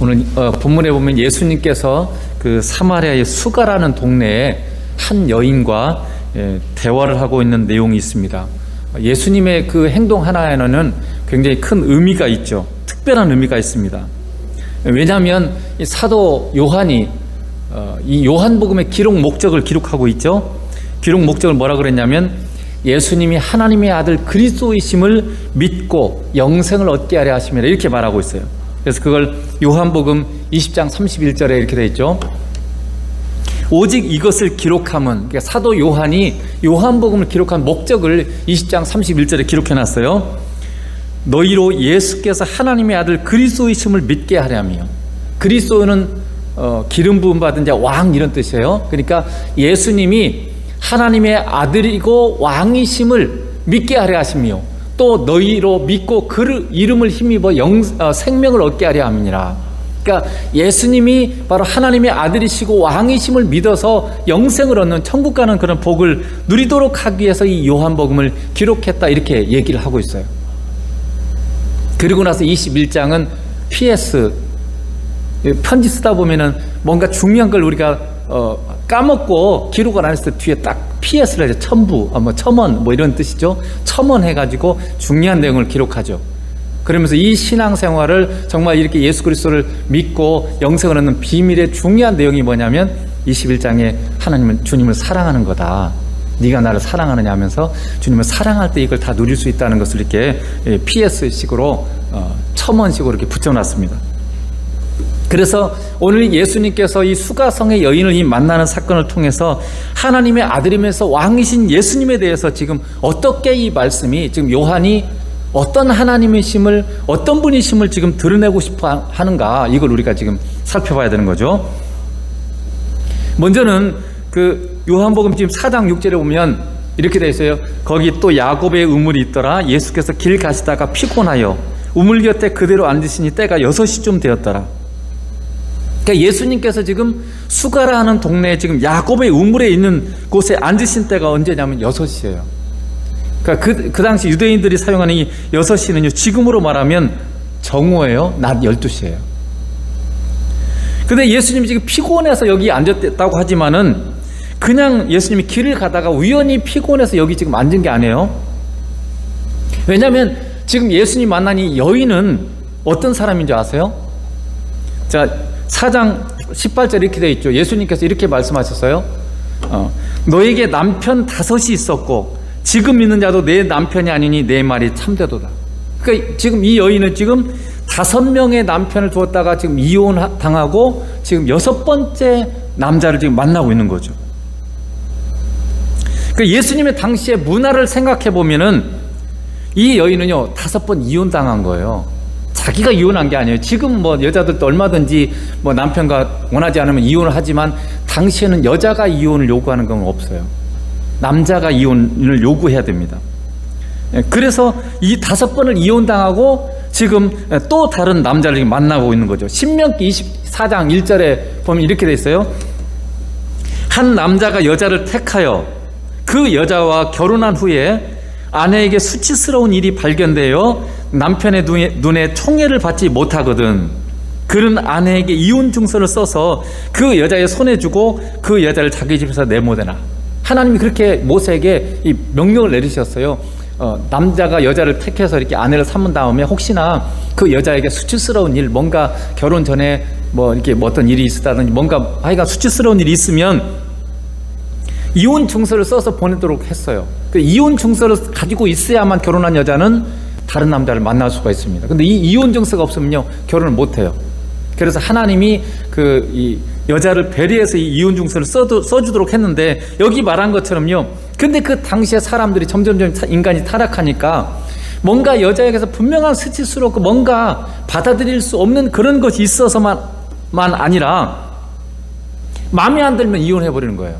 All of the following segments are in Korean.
오늘 본문에 보면 예수님께서 그 사마리아의 수가라는 동네에 한 여인과 대화를 하고 있는 내용이 있습니다. 예수님의 그 행동 하나에는 굉장히 큰 의미가 있죠. 특별한 의미가 있습니다. 왜냐하면 이 사도 요한이 이 요한복음의 기록 목적을 기록하고 있죠. 기록 목적을 뭐라 그랬냐면 예수님이 하나님의 아들 그리스도이심을 믿고 영생을 얻게 하려 하심이라 이렇게 말하고 있어요. 그래서 그걸 요한복음 20장 31절에 이렇게 되어 있죠. 오직 이것을 기록함은, 그러니까 사도 요한이 요한복음을 기록한 목적을 20장 31절에 기록해놨어요. 너희로 예수께서 하나님의 아들 그리스도이심을 믿게 하려며. 그리스도는 기름 부음 받은 자, 왕 이런 뜻이에요. 그러니까 예수님이 하나님의 아들이고 왕이심을 믿게 하려 하시며 또 너희로 믿고 그 이름을 힘입어 생명을 얻게 하려 함이니라. 그러니까 예수님이 바로 하나님의 아들이시고 왕이심을 믿어서 영생을 얻는 천국 가는 그런 복을 누리도록 하기 위해서 이 요한복음을 기록했다 이렇게 얘기를 하고 있어요. 그리고 나서 21장은 PS, 편지 쓰다 보면은 뭔가 중요한 걸 우리가 까먹고 기록을 안 했을 때 뒤에 딱 PS를 해서 첨부, 첨언 이런 뜻이죠. 첨언해가지고 중요한 내용을 기록하죠. 그러면서 이 신앙생활을 정말 이렇게 예수 그리스도를 믿고 영생을 얻는 비밀의 중요한 내용이 뭐냐면 21장에 하나님은 주님을 사랑하는 거다. 네가 나를 사랑하느냐 하면서 주님을 사랑할 때 이걸 다 누릴 수 있다는 것을 이렇게 PS식으로 첨언식으로 이렇게 붙여놨습니다. 그래서 오늘 예수님께서 이 수가성의 여인을 이 만나는 사건을 통해서 하나님의 아들이면서 왕이신 예수님에 대해서 지금 어떻게 이 말씀이 지금 요한이 어떤 하나님이심을 어떤 분이심을 지금 드러내고 싶어 하는가, 이걸 우리가 지금 살펴봐야 되는 거죠. 먼저는 그 요한복음 지금 4장 6절에 보면 이렇게 되어 있어요. 거기 또 야곱의 우물이 있더라. 예수께서 길 가시다가 피곤하여 우물 곁에 그대로 앉으시니 때가 6시쯤 되었더라. 그러니까 예수님께서 지금 수가라 하는 동네에 지금 야곱의 우물에 있는 곳에 앉으신 때가 언제냐면 6시예요. 그러니까 그 당시 유대인들이 사용하는 이 6시는요, 지금으로 말하면 정오예요. 낮 12시예요. 근데 예수님이 지금 피곤해서 여기 앉았다고 하지만은 그냥 예수님이 길을 가다가 우연히 피곤해서 여기 지금 앉은 게 아니에요. 왜냐하면 지금 예수님 만난 이 여인은 어떤 사람인지 아세요? 자, 4장 18절 이렇게 되어 있죠. 예수님께서 이렇게 말씀하셨어요. 너에게 남편 5이 있었고 지금 있는 자도 내 남편이 아니니 내 말이 참되도다. 그러니까 지금 이 여인은 지금 5명의 남편을 두었다가 지금 이혼당하고 지금 6번째 남자를 지금 만나고 있는 거죠. 그러니까 예수님의 당시의 문화를 생각해 보면은 이 여인은요 5번 이혼당한 거예요. 자기가 이혼한 게 아니에요. 지금 여자들도 얼마든지 남편과 원하지 않으면 이혼을 하지만 당시에는 여자가 이혼을 요구하는 건 없어요. 남자가 이혼을 요구해야 됩니다. 그래서 이 5번을 이혼당하고 지금 또 다른 남자를 만나고 있는 거죠. 신명기 24장 1절에 보면 이렇게 돼 있어요. 한 남자가 여자를 택하여 그 여자와 결혼한 후에 아내에게 수치스러운 일이 발견되어 남편의 눈에 총애를 받지 못하거든 그는 아내에게 이혼 증서를 써서 그 여자의 손에 주고 그 여자를 자기 집에서 내보내라. 하나님이 그렇게 모세에게 이 명령을 내리셨어요. 남자가 여자를 택해서 이렇게 아내를 삼은 다음에 혹시나 그 여자에게 수치스러운 일, 뭔가 결혼 전에 이렇게 어떤 일이 있었다든지 뭔가 하여간 수치스러운 일이 있으면 이혼 증서를 써서 보내도록 했어요. 그 이혼 증서를 가지고 있어야만 결혼한 여자는 다른 남자를 만날 수가 있습니다. 근데 이 이혼 증서가 없으면요 결혼을 못 해요. 그래서 하나님이 이 여자를 배려해서 이 이혼 증서를 써주도록 했는데 여기 말한 것처럼요. 근데 그 당시에 사람들이 점점점 인간이 타락하니까 뭔가 여자에게서 분명한 수치스럽고 뭔가 받아들일 수 없는 그런 것이 있어서만 아니라 마음에 안 들면 이혼해버리는 거예요.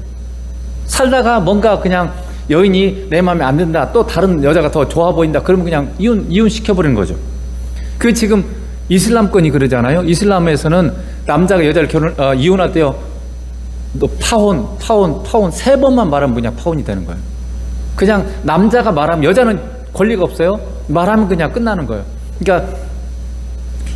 살다가 뭔가 그냥 여인이 내 마음에 안 든다, 또 다른 여자가 더 좋아 보인다, 그러면 그냥 이혼시켜버리는 거죠. 그 지금 이슬람권이 그러잖아요. 이슬람에서는 남자가 여자를 이혼할 때요, 너 파혼 3번만 말하면 그냥 파혼이 되는 거예요. 그냥 남자가 말하면, 여자는 권리가 없어요. 말하면 그냥 끝나는 거예요. 그러니까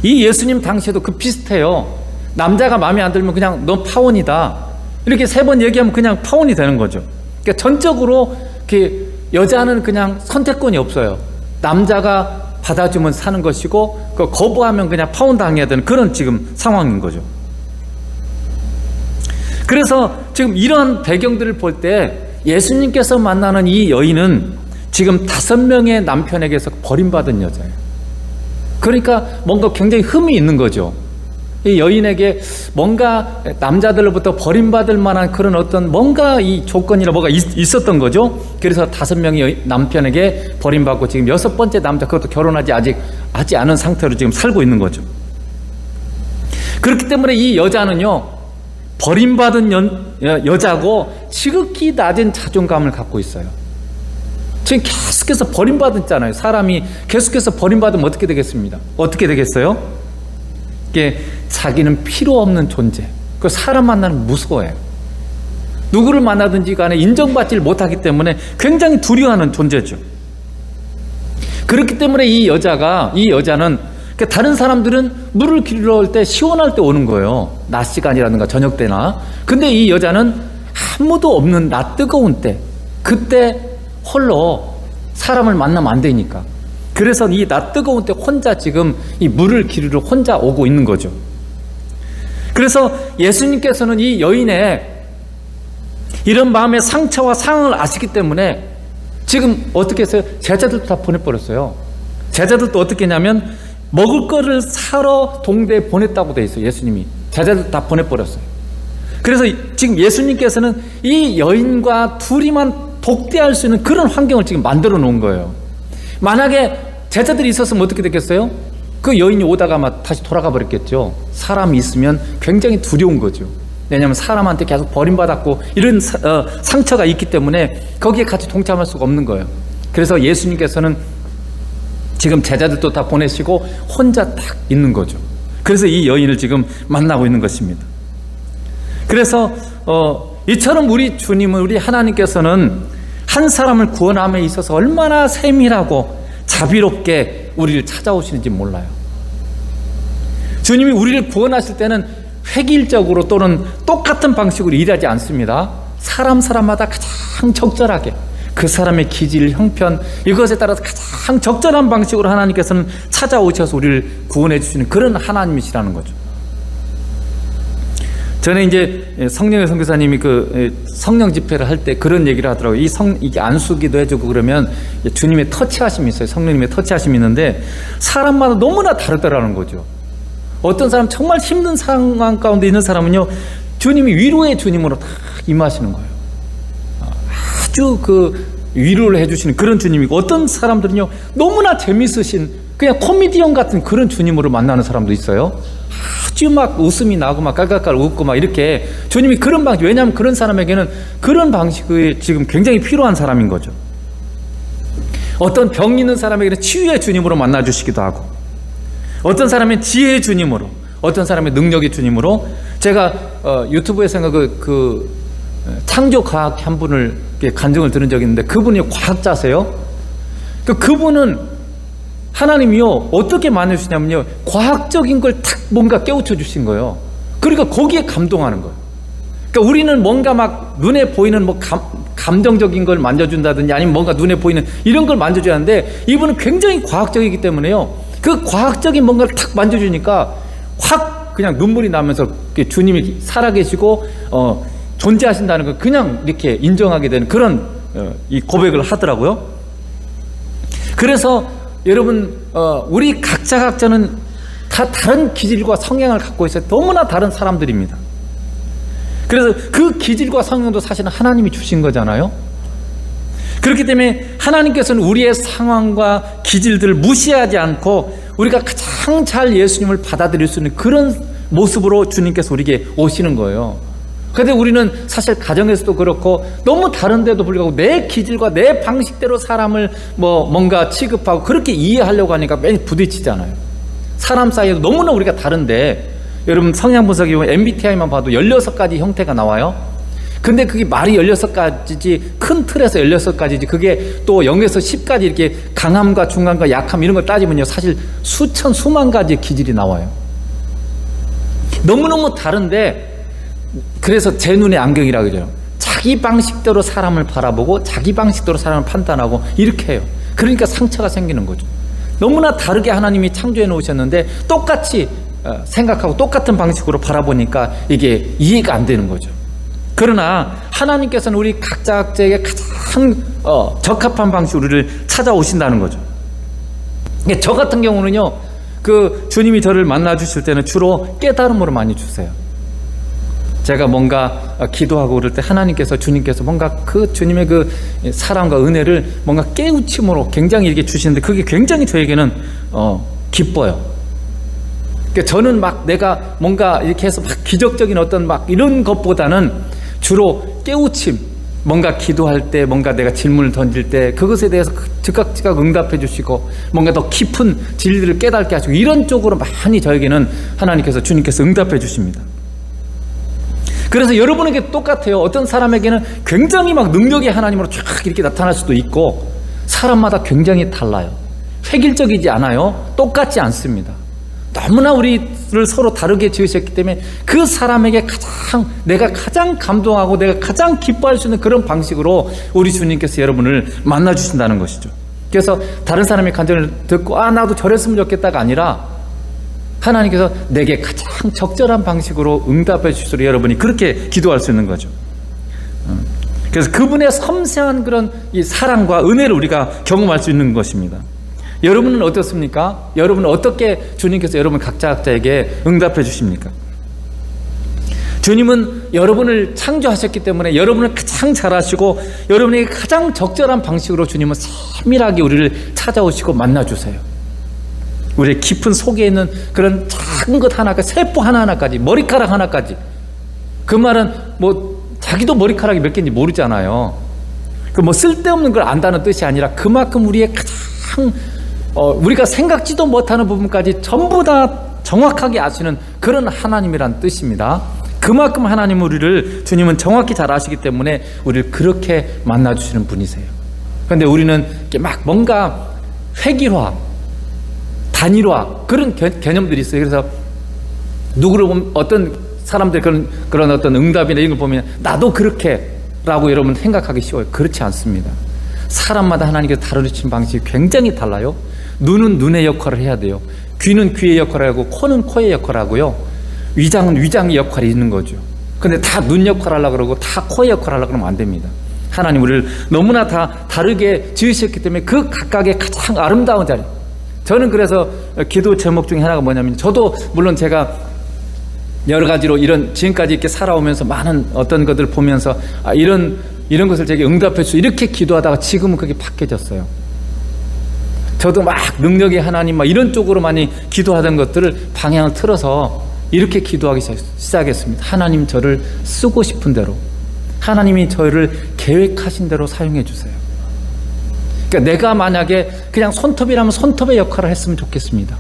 이 예수님 당시에도 그 비슷해요. 남자가 마음에 안 들면 그냥 너 파혼이다. 이렇게 3번 얘기하면 그냥 파혼이 되는 거죠. 그러니까 전적으로 여자는 그냥 선택권이 없어요. 남자가 받아주면 사는 것이고 그 거부하면 그냥 파혼당해야 되는 그런 지금 상황인 거죠. 그래서 지금 이런 배경들을 볼 때 예수님께서 만나는 이 여인은 지금 5명의 남편에게서 버림받은 여자예요. 그러니까 뭔가 굉장히 흠이 있는 거죠. 이 여인에게 뭔가 남자들로부터 버림받을 만한 그런 어떤 뭔가 이 조건이나 뭐가 있었던 거죠. 그래서 5명의 남편에게 버림받고 지금 6번째 남자, 그것도 결혼하지 하지 않은 상태로 지금 살고 있는 거죠. 그렇기 때문에 이 여자는요, 버림받은 여자고 지극히 낮은 자존감을 갖고 있어요. 지금 계속해서 버림받았잖아요. 사람이 계속해서 버림받으면 어떻게 되겠습니다? 어떻게 되겠어요? 이게 자기는 필요 없는 존재. 그 사람 만나는 무서워해요. 누구를 만나든지 간에 인정받지를 못하기 때문에 굉장히 두려워하는 존재죠. 그렇기 때문에 이 여자는 다른 사람들은 물을 길러 올 때 시원할 때 오는 거예요. 낮 시간이라든가 저녁 때나. 근데 이 여자는 아무도 없는 낮 뜨거운 때, 그때 홀로 사람을 만나면 안 되니까. 그래서 이 낮 뜨거운 때 혼자 지금 이 물을 기르러 혼자 오고 있는 거죠. 그래서 예수님께서는 이 여인의 이런 마음의 상처와 상황을 아시기 때문에 지금 어떻게 했어요? 제자들도 다 보내버렸어요. 제자들도 어떻게 했냐면 먹을 거를 사러 동대에 보냈다고 돼 있어요. 예수님이 제자들 다 보내버렸어요. 그래서 지금 예수님께서는 이 여인과 둘이만 독대할 수 있는 그런 환경을 지금 만들어 놓은 거예요. 만약에 제자들이 있었으면 어떻게 됐겠어요? 그 여인이 오다가 막 다시 돌아가 버렸겠죠. 사람이 있으면 굉장히 두려운 거죠. 왜냐하면 사람한테 계속 버림받았고 이런 상처가 있기 때문에 거기에 같이 동참할 수가 없는 거예요. 그래서 예수님께서는 지금 제자들도 다 보내시고 혼자 딱 있는 거죠. 그래서 이 여인을 지금 만나고 있는 것입니다. 그래서 이처럼 우리 주님은, 우리 하나님께서는 한 사람을 구원함에 있어서 얼마나 세밀하고 자비롭게 우리를 찾아오시는지 몰라요. 주님이 우리를 구원하실 때는 획일적으로 또는 똑같은 방식으로 일하지 않습니다. 사람마다 가장 적절하게 그 사람의 기질, 형편, 이것에 따라서 가장 적절한 방식으로 하나님께서는 찾아오셔서 우리를 구원해 주시는 그런 하나님이시라는 거죠. 전에 이제 성령의 선교사님이 그 성령 집회를 할 때 그런 얘기를 하더라고요. 이게 안수기도 해주고 그러면 주님의 터치하심이 있어요. 성령님의 터치하심이 있는데 사람마다 너무나 다르더라는 거죠. 어떤 사람 정말 힘든 상황 가운데 있는 사람은요, 주님이 위로의 주님으로 다 임하시는 거예요. 아주 위로를 해주시는 그런 주님이고, 어떤 사람들은요 너무나 재밌으신 그냥 코미디언 같은 그런 주님으로 만나는 사람도 있어요. 아주 막 웃음이 나고 막 깔깔깔 웃고 막 이렇게 주님이 그런 방식, 왜냐하면 그런 사람에게는 그런 방식이 지금 굉장히 필요한 사람인 거죠. 어떤 병 있는 사람에게는 치유의 주님으로 만나주시기도 하고, 어떤 사람은 지혜의 주님으로, 어떤 사람의 능력의 주님으로. 제가 유튜브에서 창조과학 한 분을 간증을 들은 적이 있는데, 그분이 과학자세요. 그분은 하나님이요 어떻게 만드시냐면요, 과학적인 걸 탁 뭔가 깨우쳐 주신 거예요. 그러니까 거기에 감동하는 거예요. 그러니까 우리는 뭔가 막 눈에 보이는 뭐 감정적인 걸 만져준다든지 아니면 뭔가 눈에 보이는 이런 걸 만져줘야 하는데, 이분은 굉장히 과학적이기 때문에요, 그 과학적인 뭔가를 탁 만져주니까 확 그냥 눈물이 나면서 주님이 살아계시고 존재하신다는 걸 그냥 이렇게 인정하게 되는 그런 이 고백을 하더라고요. 그래서 여러분, 우리 각자는 다 다른 기질과 성향을 갖고 있어요. 너무나 다른 사람들입니다. 그래서 그 기질과 성향도 사실은 하나님이 주신 거잖아요. 그렇기 때문에 하나님께서는 우리의 상황과 기질들을 무시하지 않고 우리가 가장 잘 예수님을 받아들일 수 있는 그런 모습으로 주님께서 우리에게 오시는 거예요. 그런데 우리는 사실 가정에서도 그렇고 너무 다른데도 불구하고 내 기질과 내 방식대로 사람을 뭔가 취급하고 그렇게 이해하려고 하니까 매일 부딪히잖아요. 사람 사이에도 너무나 우리가 다른데, 여러분 성향 분석이 MBTI만 봐도 16가지 형태가 나와요. 근데 그게 말이 16가지지, 큰 틀에서 16가지지, 그게 또 0에서 10까지 이렇게 강함과 중함과 약함 이런 걸 따지면요, 사실 수천, 수만 가지의 기질이 나와요. 너무너무 다른데, 그래서 제 눈의 안경이라고 그러죠. 자기 방식대로 사람을 바라보고 자기 방식대로 사람을 판단하고 이렇게 해요. 그러니까 상처가 생기는 거죠. 너무나 다르게 하나님이 창조해 놓으셨는데 똑같이 생각하고 똑같은 방식으로 바라보니까 이게 이해가 안 되는 거죠. 그러나 하나님께서는 우리 각자에게 가장 적합한 방식으로 우리를 찾아오신다는 거죠. 저 같은 경우는요, 그 주님이 저를 만나 주실 때는 주로 깨달음으로 많이 주세요. 제가 뭔가 기도하고 그럴 때 하나님께서, 주님께서 뭔가 그 주님의 그 사랑과 은혜를 뭔가 깨우침으로 굉장히 이렇게 주시는데 그게 굉장히 저에게는 기뻐요. 그러니까 저는 막 내가 뭔가 이렇게 해서 막 기적적인 어떤 막 이런 것보다는 주로 깨우침, 뭔가 기도할 때, 뭔가 내가 질문을 던질 때 그것에 대해서 즉각 응답해 주시고 뭔가 더 깊은 진리를 깨닫게 하시고 이런 쪽으로 많이 저에게는 하나님께서, 주님께서 응답해 주십니다. 그래서 여러분에게 똑같아요. 어떤 사람에게는 굉장히 막 능력이 하나님으로 쫙 이렇게 나타날 수도 있고 사람마다 굉장히 달라요. 획일적이지 않아요. 똑같지 않습니다. 너무나 우리를 서로 다르게 지으셨기 때문에 그 사람에게 내가 가장 감동하고 내가 가장 기뻐할 수 있는 그런 방식으로 우리 주님께서 여러분을 만나주신다는 것이죠. 그래서 다른 사람의 간증을 듣고 나도 저랬으면 좋겠다가 아니라 하나님께서 내게 가장 적절한 방식으로 응답해 주시도록 여러분이 그렇게 기도할 수 있는 거죠. 그래서 그분의 섬세한 그런 이 사랑과 은혜를 우리가 경험할 수 있는 것입니다. 여러분은 어떻습니까? 여러분은 어떻게 주님께서 여러분 각자에게 응답해 주십니까? 주님은 여러분을 창조하셨기 때문에 여러분을 가장 잘 아시고 여러분에게 가장 적절한 방식으로 주님은 세밀하게 우리를 찾아오시고 만나주세요. 우리의 깊은 속에 있는 그런 작은 것 하나까지, 세포 하나하나까지, 머리카락 하나까지. 그 말은 뭐 자기도 머리카락이 몇 개인지 모르잖아요. 그 뭐 쓸데없는 걸 안다는 뜻이 아니라 그만큼 우리의 가장 우리가 생각지도 못하는 부분까지 전부 다 정확하게 아시는 그런 하나님이란 뜻입니다. 그만큼 하나님 우리를, 주님은 정확히 잘 아시기 때문에 우리를 그렇게 만나주시는 분이세요. 그런데 우리는 막 뭔가 획일화, 단일화 그런 개념들이 있어요. 그래서 누구를 보면 어떤 사람들 그런 어떤 응답이나 이런 걸 보면 나도 그렇게 라고 여러분 생각하기 쉬워요. 그렇지 않습니다. 사람마다 하나님께서 다루시는 방식이 굉장히 달라요. 눈은 눈의 역할을 해야 돼요. 귀는 귀의 역할을 하고 코는 코의 역할을 하고요. 위장은 위장의 역할이 있는 거죠. 근데 다 눈 역할을 하려고 그러고 다 코의 역할을 하려고 그러면 안 됩니다. 하나님 우리를 너무나 다 다르게 지으셨기 때문에 그 각각의 가장 아름다운 자리. 저는 그래서 기도 제목 중에 하나가 뭐냐면, 저도 물론 제가 여러 가지로 이런 지금까지 이렇게 살아오면서 많은 어떤 것들을 보면서 이런 것을 제게 응답해 주시고 이렇게 기도하다가 지금은 그게 바뀌어졌어요. 저도 막 능력의 하나님 막 이런 쪽으로 많이 기도하던 것들을 방향을 틀어서 이렇게 기도하기 시작했습니다. 하나님 저를 쓰고 싶은 대로, 하나님이 저를 계획하신 대로 사용해 주세요. 그러니까 내가 만약에 그냥 손톱이라면 손톱의 역할을 했으면 좋겠습니다.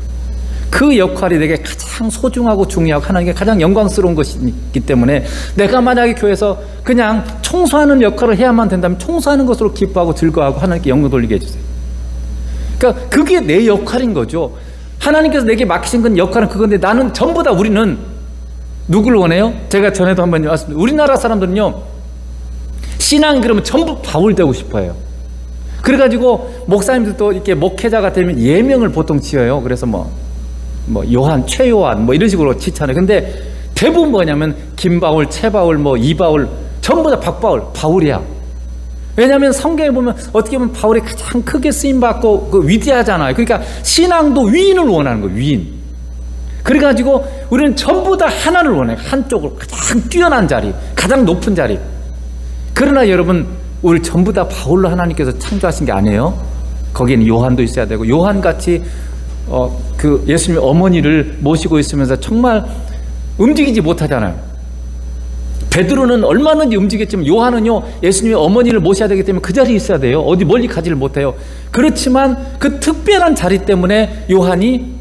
그 역할이 내게 가장 소중하고 중요하고 하나님께 가장 영광스러운 것이기 때문에 내가 만약에 교회에서 그냥 청소하는 역할을 해야만 된다면 청소하는 것으로 기뻐하고 즐거워하고 하나님께 영광 돌리게 해주세요. 그러니까 그게 내 역할인 거죠. 하나님께서 내게 맡기신 건 역할은 그건데 나는 전부 다, 우리는 누구를 원해요? 제가 전에도 한번 말씀드렸습니다. 우리나라 사람들은요, 신앙 그러면 전부 바울 되고 싶어요. 그래가지고 목사님들도 이렇게 목회자가 되면 예명을 보통 지어요. 그래서 뭐 요한, 최요한 뭐 이런 식으로 지잖아요. 근데 대부분 뭐냐면 김바울, 최바울, 뭐 이바울 전부 다 박바울, 바울이야. 왜냐하면 성경에 보면 어떻게 보면 바울이 가장 크게 쓰임받고 그 위대하잖아요. 그러니까 신앙도 위인을 원하는 거예요. 위인. 그래가지고 우리는 전부 다 하나를 원해요. 한쪽을 가장 뛰어난 자리, 가장 높은 자리. 그러나 여러분, 우리 전부 다 바울로 하나님께서 창조하신 게 아니에요. 거기에는 요한도 있어야 되고, 요한같이 그 예수님의 어머니를 모시고 있으면서 정말 움직이지 못하잖아요. 베드로는 얼마든지 움직였지만 요한은요, 예수님의 어머니를 모셔야 되기 때문에 그 자리에 있어야 돼요. 어디 멀리 가지를 못해요. 그렇지만 그 특별한 자리 때문에 요한이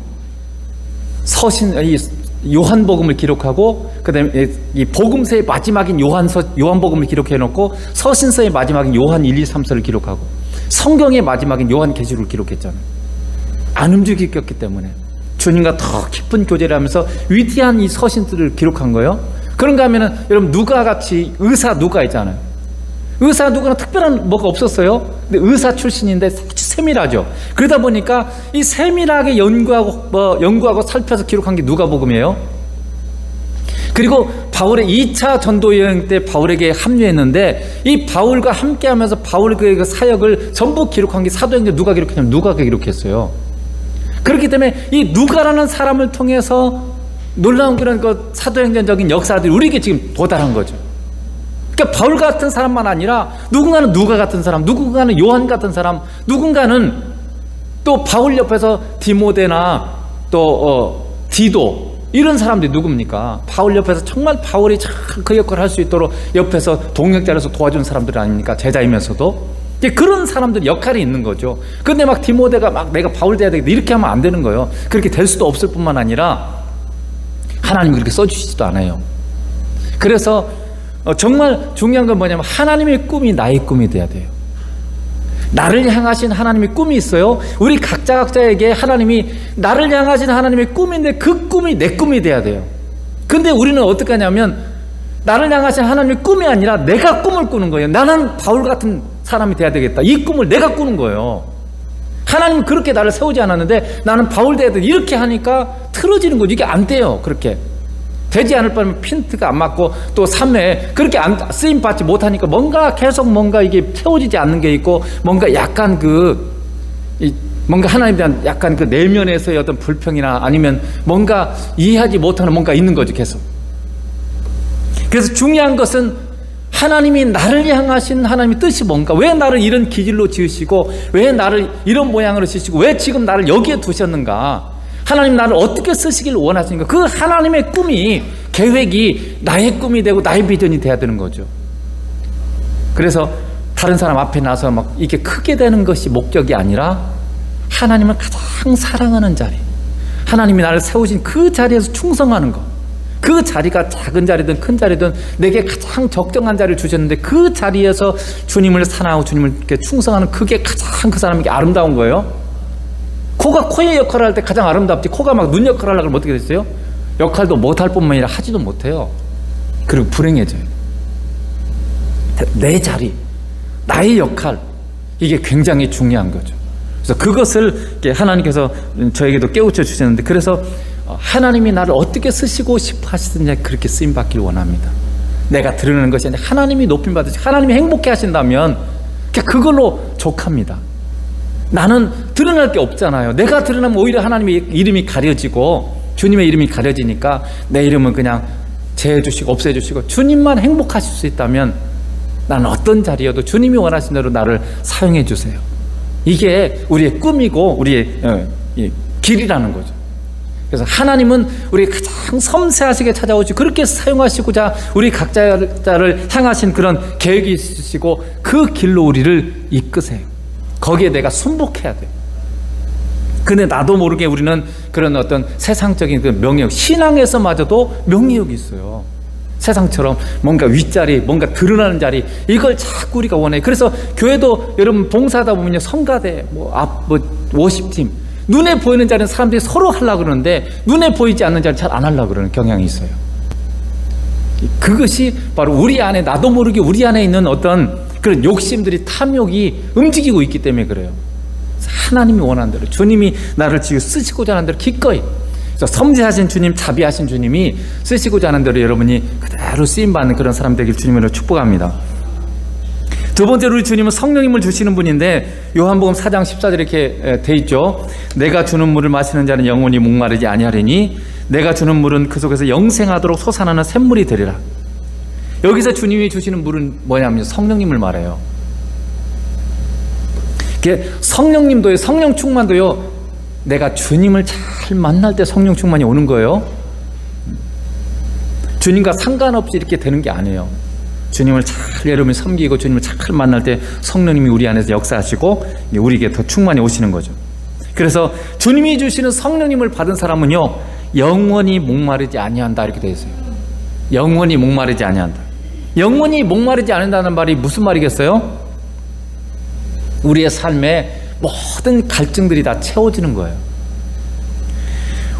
요한복음을 기록하고 그다음에 이 복음서의 마지막인 요한복음을 기록해 놓고 서신서의 마지막인 요한 1, 2, 3서를 기록하고 성경의 마지막인 요한계시록을 기록했잖아요. 안 움직였기 때문에 주님과 더 깊은 교제를 하면서 위대한 이 서신들을 기록한 거예요. 그런가 하면은 여러분 누가같이 의사 누가 있잖아요. 의사 누가는 특별한 뭐가 없었어요. 근데 의사 출신인데 아주 세밀하죠. 그러다 보니까 이 세밀하게 연구하고 살펴서 기록한 게 누가복음이에요. 그리고 바울의 2차 전도 여행 때 바울에게 합류했는데 이 바울과 함께하면서 바울의 그 사역을 전부 기록한 게 사도행전 누가 기록했냐면 누가가 기록했어요. 그렇기 때문에 이 누가라는 사람을 통해서 놀라운 그런 그 사도행전적인 역사들이 우리에게 지금 도달한 거죠. 그러니까 바울 같은 사람만 아니라 누군가는 누가 같은 사람, 누군가는 요한 같은 사람, 누군가는 또 바울 옆에서 디모데나 또 디도 이런 사람들이 누굽니까? 바울 옆에서 정말 바울이 참 그 역할을 할 수 있도록 옆에서 동역자로서 도와준 사람들 아닙니까? 제자이면서도 그런 사람들 역할이 있는 거죠. 근데 막 디모데가 막 내가 바울 돼야 되겠다 이렇게 하면 안 되는 거예요. 그렇게 될 수도 없을 뿐만 아니라 하나님이 그렇게 써주시지도 않아요. 그래서 정말 중요한 건 뭐냐면 하나님의 꿈이 나의 꿈이 돼야 돼요. 나를 향하신 하나님의 꿈이 있어요. 우리 각자에게 하나님이 나를 향하신 하나님의 꿈인데 그 꿈이 내 꿈이 돼야 돼요. 근데 우리는 어떻게 하냐면 나를 향하신 하나님의 꿈이 아니라 내가 꿈을 꾸는 거예요. 나는 바울 같은 사람이 돼야 되겠다. 이 꿈을 내가 꾸는 거예요. 하나님은 그렇게 나를 세우지 않았는데 나는 바울 돼야 돼. 이렇게 하니까 틀어지는 거죠. 이게 안 돼요. 그렇게 되지 않을 바면 핀트가 안 맞고 또 삶에 그렇게 쓰임 받지 못하니까 뭔가 계속 뭔가 이게 세워지지 않는 게 있고 뭔가 약간 뭔가 하나님에 대한 약간 그 내면에서의 어떤 불평이나 아니면 뭔가 이해하지 못하는 뭔가 있는 거죠. 계속. 그래서 중요한 것은 하나님이 나를 향하신 하나님의 뜻이 뭔가, 왜 나를 이런 기질로 지으시고 왜 나를 이런 모양으로 지으시고 왜 지금 나를 여기에 두셨는가, 하나님 나를 어떻게 쓰시길 원하시는가, 그 하나님의 꿈이, 계획이 나의 꿈이 되고 나의 비전이 돼야 되는 거죠. 그래서 다른 사람 앞에 나서 막 이게 크게 되는 것이 목적이 아니라 하나님을 가장 사랑하는 자리, 하나님이 나를 세우신 그 자리에서 충성하는 것, 그 자리가 작은 자리든 큰 자리든 내게 가장 적정한 자리를 주셨는데 그 자리에서 주님을 사랑하고 주님을 이렇게 충성하는 그게 가장 그 사람에게 아름다운 거예요. 코가 코의 역할을 할 때 가장 아름답지, 코가 막 눈 역할을 하려고 하면 어떻게 됐어요? 역할도 못할 뿐만 아니라 하지도 못해요. 그리고 불행해져요. 내 자리, 나의 역할, 이게 굉장히 중요한 거죠. 그래서 그것을 하나님께서 저에게도 깨우쳐 주셨는데, 그래서 하나님이 나를 어떻게 쓰시고 싶어 하시든지 그렇게 쓰임받기를 원합니다. 내가 드러내는 것이 아니라 하나님이 높임받으시, 하나님이 행복해 하신다면 그걸로 족합니다. 나는 드러날 게 없잖아요. 내가 드러나면 오히려 하나님의 이름이 가려지고 주님의 이름이 가려지니까 내 이름은 그냥 제해주시고 없애주시고 주님만 행복하실 수 있다면 나는 어떤 자리여도 주님이 원하신 대로 나를 사용해 주세요. 이게 우리의 꿈이고 우리의 길이라는 거죠. 그래서 하나님은 우리 가장 섬세하시게 찾아오시고 그렇게 사용하시고자 우리 각자를 향하신 그런 계획이 있으시고 그 길로 우리를 이끄세요. 거기에 내가 순복해야 돼요. 근데 나도 모르게 우리는 그런 어떤 세상적인 그 명예욕, 신앙에서마저도 명예욕이 있어요. 세상처럼 뭔가 윗자리, 뭔가 드러나는 자리, 이걸 자꾸 우리가 원해요. 그래서 교회도 여러분 봉사하다 보면요, 성가대, 워십팀, 눈에 보이는 자리는 사람들이 서로 하려고 그러는데 눈에 보이지 않는 자리는 잘 안 하려고 그러는 경향이 있어요. 그것이 바로 우리 안에, 나도 모르게 우리 안에 있는 어떤 그런 욕심들이, 탐욕이 움직이고 있기 때문에 그래요. 하나님이 원하는 대로, 주님이 나를 지금 쓰시고자 하는 대로 기꺼이, 그래서 섬세하신 주님, 자비하신 주님이 쓰시고자 하는 대로 여러분이 그대로 쓰임받는 그런 사람 되길 주님으로 축복합니다. 두 번째로 우리 주님은 성령님을 주시는 분인데 요한복음 4장 14절에 이렇게 돼 있죠. 내가 주는 물을 마시는 자는 영원히 목마르지 아니하리니 내가 주는 물은 그 속에서 영생하도록 솟아나는 샘물이 되리라. 여기서 주님이 주시는 물은 뭐냐면 성령님을 말해요. 성령님도요, 성령 충만도요, 내가 주님을 잘 만날 때 성령 충만이 오는 거예요. 주님과 상관없이 이렇게 되는 게 아니에요. 주님을 잘 여러분이 섬기고 주님을 잘 만날 때 성령님이 우리 안에서 역사하시고 우리에게 더 충만히 오시는 거죠. 그래서 주님이 주시는 성령님을 받은 사람은요, 영원히 목마르지 아니한다 이렇게 되어 있어요. 영원히 목마르지 아니한다. 영원히 목마르지 않는다는 말이 무슨 말이겠어요? 우리의 삶에 모든 갈증들이 다 채워지는 거예요.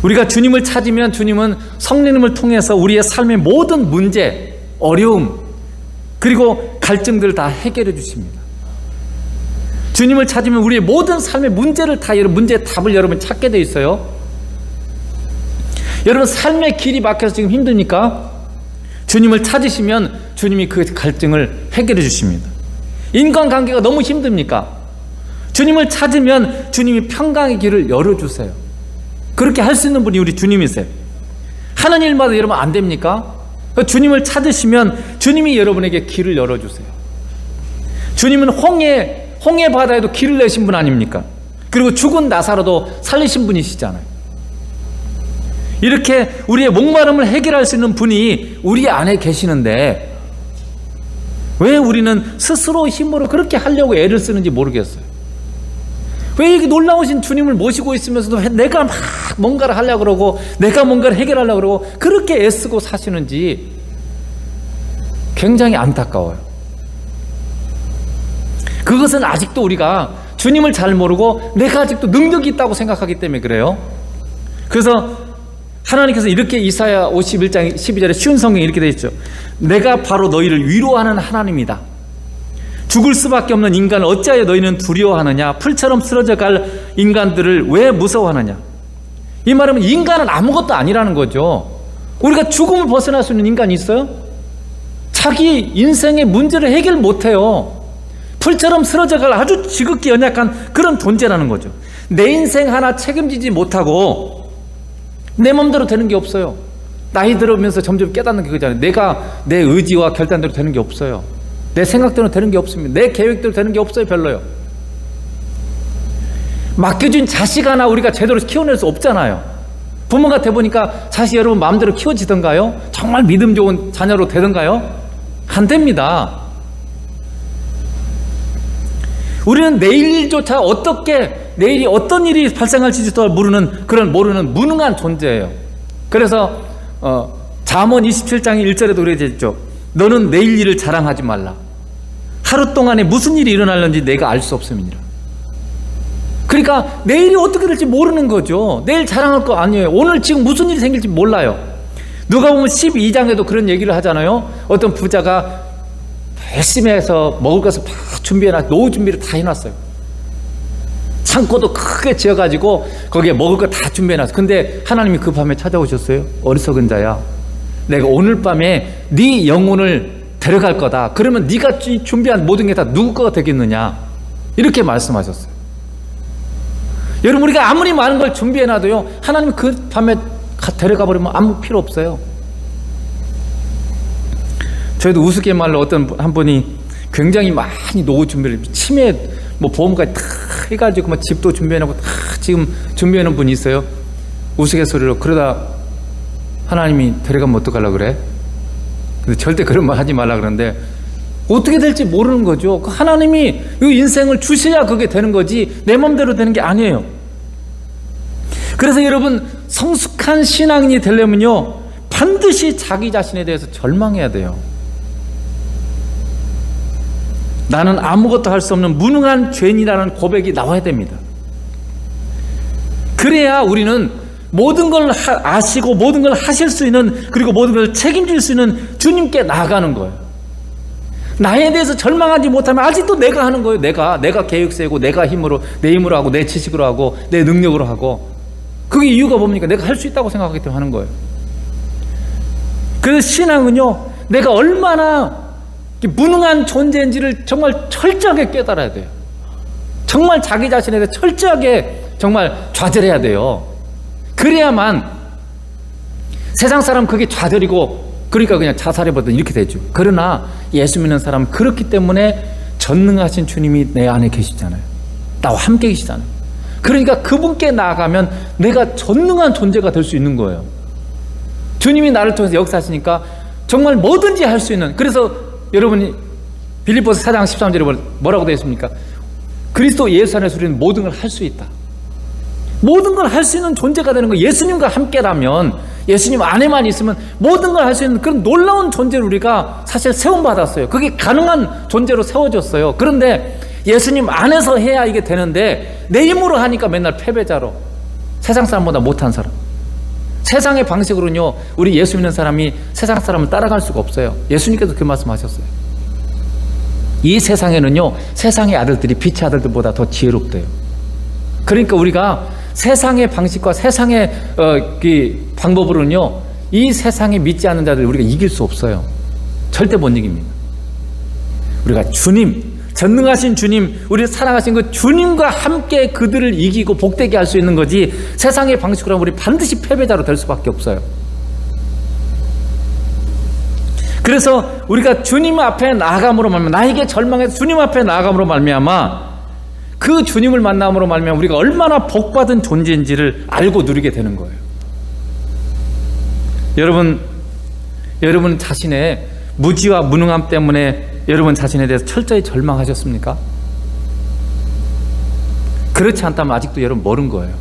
우리가 주님을 찾으면 주님은 성령님을 통해서 우리의 삶의 모든 문제, 어려움, 그리고 갈증들을 다 해결해 주십니다. 주님을 찾으면 우리의 모든 삶의 문제의 답을 여러분 찾게 돼 있어요. 여러분 삶의 길이 막혀서 지금 힘드니까 주님을 찾으시면 주님이 그 갈증을 해결해 주십니다. 인간관계가 너무 힘듭니까? 주님을 찾으면 주님이 평강의 길을 열어주세요. 그렇게 할 수 있는 분이 우리 주님이세요. 하는 일마다 여러분 안 됩니까? 주님을 찾으시면 주님이 여러분에게 길을 열어주세요. 주님은 홍해 바다에도 길을 내신 분 아닙니까? 그리고 죽은 나사로도 살리신 분이시잖아요. 이렇게 우리의 목마름을 해결할 수 있는 분이 우리 안에 계시는데 왜 우리는 스스로 힘으로 그렇게 하려고 애를 쓰는지 모르겠어요. 왜 이렇게 놀라우신 주님을 모시고 있으면서도 내가 막 뭔가를 하려고 그러고 내가 뭔가를 해결하려고 그러고 그렇게 애쓰고 사시는지 굉장히 안타까워요. 그것은 아직도 우리가 주님을 잘 모르고 내가 아직도 능력이 있다고 생각하기 때문에 그래요. 그래서 하나님께서 이렇게 이사야 51장 12절에 쉬운 성경에 이렇게 되어 있죠. 내가 바로 너희를 위로하는 하나님이다. 죽을 수밖에 없는 인간을 어찌하여 너희는 두려워하느냐? 풀처럼 쓰러져 갈 인간들을 왜 무서워하느냐? 이 말은 인간은 아무것도 아니라는 거죠. 우리가 죽음을 벗어날 수 있는 인간이 있어요? 자기 인생의 문제를 해결 못해요. 풀처럼 쓰러져 갈 아주 지극히 연약한 그런 존재라는 거죠. 내 인생 하나 책임지지 못하고 내 마음대로 되는 게 없어요. 나이 들어오면서 점점 깨닫는 게 그거잖아요. 내가 내 의지와 결단대로 되는 게 없어요. 내 생각대로 되는 게 없습니다. 내 계획대로 되는 게 없어요. 별로요. 맡겨준 자식 하나 우리가 제대로 키워낼 수 없잖아요. 부모가 돼보니까 자식 여러분 마음대로 키워지던가요? 정말 믿음 좋은 자녀로 되던가요? 안 됩니다. 우리는 내일조차 어떻게 내일이 어떤 일이 발생할지도 모르는 무능한 존재예요. 그래서 잠언 27장 1절에도 그렇게 있죠. 너는 내일 일을 자랑하지 말라. 하루 동안에 무슨 일이 일어날는지 내가 알 수 없음이니라. 그러니까 내일이 어떻게 될지 모르는 거죠. 내일 자랑할 거 아니에요. 오늘 지금 무슨 일이 생길지 몰라요. 누가 보면 12장에도 그런 얘기를 하잖아요. 어떤 부자가 열심히 해서 먹을 것을 다 준비해놨어요. 노후 준비를 다 해놨어요. 창고도 크게 지어가지고 거기에 먹을 거 다 준비해놨어요. 근데 하나님이 그 밤에 찾아오셨어요. 어리석은 자야, 내가 오늘 밤에 네 영혼을 데려갈 거다. 그러면 네가 준비한 모든 게 다 누구 거가 되겠느냐, 이렇게 말씀하셨어요. 여러분, 우리가 아무리 많은 걸 준비해놔도요, 하나님 그 밤에 데려가 버리면 아무 필요 없어요. 저희도 우스갯말로 한 분이 굉장히 많이 노후 준비를 치매 보험까지 다 해가지고 집도 준비해놓고 다 지금 준비해놓은 분이 있어요. 우스갯소리로. 그러다 하나님이 데려가면 어떡하려고 그래? 근데 절대 그런 말 하지 말라 그러는데 어떻게 될지 모르는 거죠. 하나님이 이 인생을 주셔야 그게 되는 거지 내 마음대로 되는 게 아니에요. 그래서 여러분, 성숙한 신앙인이 되려면요, 반드시 자기 자신에 대해서 절망해야 돼요. 나는 아무것도 할 수 없는 무능한 죄인이라는 고백이 나와야 됩니다. 그래야 우리는 모든 걸 아시고 모든 걸 하실 수 있는, 그리고 모든 걸 책임질 수 있는 주님께 나아가는 거예요. 나에 대해서 절망하지 못하면 아직도 내가 하는 거예요. 내가 계획 세우고 내가 힘으로, 내 힘으로 하고 내 지식으로 하고 내 능력으로 하고, 그게 이유가 뭡니까? 내가 할 수 있다고 생각하기 때문에 하는 거예요. 그래서 신앙은요, 내가 얼마나 무능한 존재인지를 정말 철저하게 깨달아야 돼요. 정말 자기 자신에 대해 철저하게 정말 좌절해야 돼요. 그래야만 세상 사람 그게 좌절이고 그러니까 그냥 자살해버리든 이렇게 되죠. 그러나 예수 믿는 사람은 그렇기 때문에 전능하신 주님이 내 안에 계시잖아요. 나와 함께 계시잖아요. 그러니까 그분께 나아가면 내가 전능한 존재가 될 수 있는 거예요. 주님이 나를 통해서 역사하시니까 정말 뭐든지 할 수 있는, 그래서 여러분이 빌립보서 4장 13절에 뭐라고 되어 있습니까? 그리스도 예수 안에서 우리는 모든 걸 할 수 있다. 모든 걸 할 수 있는 존재가 되는 거예요. 예수님과 함께라면, 예수님 안에만 있으면 모든 걸 할 수 있는 그런 놀라운 존재를 우리가 사실 세움받았어요. 그게 가능한 존재로 세워졌어요. 그런데 예수님 안에서 해야 이게 되는데 내 힘으로 하니까 맨날 패배자로, 세상 사람보다 못한 사람. 세상의 방식으로는요, 우리 예수 믿는 사람이 세상 사람을 따라갈 수가 없어요. 예수님께서 그 말씀하셨어요. 이 세상에는요, 세상의 아들들이 빛의 아들들보다 더 지혜롭대요. 그러니까 우리가 세상의 방식과 세상의 그 방법으로는요, 이 세상에 믿지 않는 자들 우리가 이길 수 없어요. 절대 못 이깁니다. 우리가 주님, 전능하신 주님, 우리를 사랑하신 그 주님과 함께 그들을 이기고 복되게 할 수 있는 거지, 세상의 방식으로 하면 우리 반드시 패배자로 될 수밖에 없어요. 그래서 우리가 주님 앞에 나아감으로 말미암아, 나에게 절망해서 주님 앞에 나아감으로 말미암아, 그 주님을 만남으로 말미암아 우리가 얼마나 복받은 존재인지를 알고 누리게 되는 거예요. 여러분 자신의 무지와 무능함 때문에 여러분 자신에 대해서 철저히 절망하셨습니까? 그렇지 않다면 아직도 여러분 멀은 거예요.